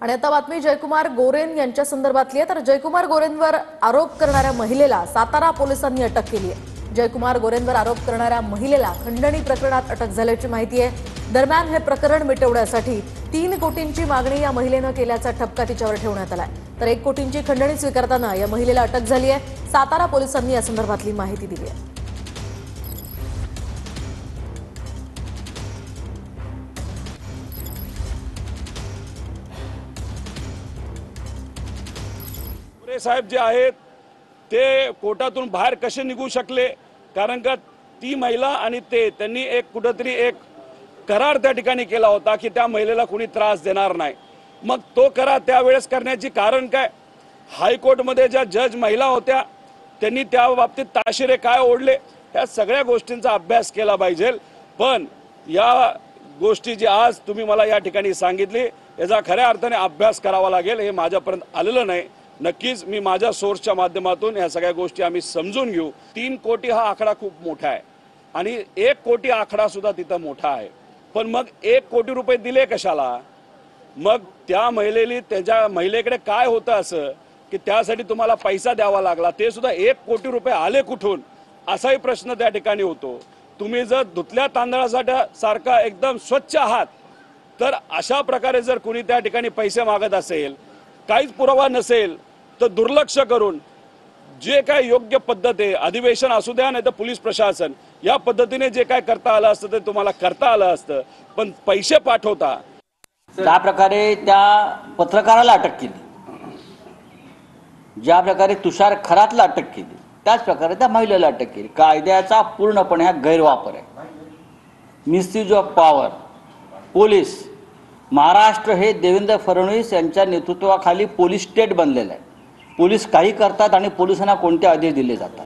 आणि आता बातमी जयकुमार गोरेन यांच्या संदर्भातली आहे। तर जयकुमार गोरेंवर आरोप करणाऱ्या महिलेला सातारा पोलिसांनी अटक केली आहे। जयकुमार गोरेंवर आरोप करणाऱ्या महिलेला खंडणी प्रकरणात अटक झाल्याची माहिती आहे। दरम्यान हे प्रकरण मिटवण्यासाठी 3 कोटींची मागणी या महिलेने केल्याचा ठपका तिच्यावर ठेवण्यात आलाय। तर 1 कोटींची खंडणी स्वीकारताना या महिलेला अटक झाली आहे। सातारा पोलिसांनी या संदर्भातली माहिती दिली आहे। साहेब जे आहेत ते कोर्टातून बाहेर कसे निघू शकले, कारण का ती महिला आणि त्यांनी कुठेतरी एक करार त्या ठिकाणी केला होता की त्या महिलेला कोणी त्रास देणार नाही। मग तो करार त्यावेळेस करण्याची कारण काय? हायकोर्टमध्ये ज्या जज महिला होत्या त्यांनी त्या बाबतीत ताशेरे काय ओढले, या सगळ्या गोष्टींचा अभ्यास केला पाहिजे। पण या गोष्टी जी आज तुम्ही मला या ठिकाणी सांगितली याचा खऱ्या अर्थाने अभ्यास करावा लागेल। हे माझ्यापर्यंत आलेलं नाही। नक्कीच मी माझ्या सोर्सच्या माध्यमातून या सगळ्या गोष्टी आम्ही समजून घेऊ। 3 कोटी हा आकडा खूप मोठा आहे आणि 1 कोटी आकडा सुद्धा तिथं मोठा आहे। पण मग 1 कोटी रुपये दिले कशाला? मग त्या त्याच्या महिलेकडे काय होतं असं की त्यासाठी तुम्हाला पैसा द्यावा लागला? ते सुद्धा 1 कोटी रुपये आले कुठून, असाही प्रश्न त्या ठिकाणी होतो। तुम्ही जर धुतल्या तांदळासारखा एकदम स्वच्छ आहात, तर अशा प्रकारे जर कुणी त्या ठिकाणी पैसे मागत असेल, काहीच पुरावा नसेल, तर दुर्लक्ष करून जे काय योग्य पद्धत आहे, अधिवेशन असू द्या नाही तर पोलीस प्रशासन, या पद्धतीने जे काय करता आलं असतं ते तुम्हाला करता आलं असतं। पण पैसे पाठवता ज्या प्रकारे त्या पत्रकाराला अटक केली, ज्या प्रकारे तुषार खरातला अटक केली, त्याच प्रकारे त्या महिलेला अटक केली। कायद्याचा पूर्णपणे हा गैरवापर आहे, misuse of power. Police Maharashtra हे देवेंद्र फडणवीस यांच्या नेतृत्वाखाली पोलीस स्टेट बनलेलं आहे। पोलीस काही करतात आणि पोलिसांना कोणते आदेश दिले जातात।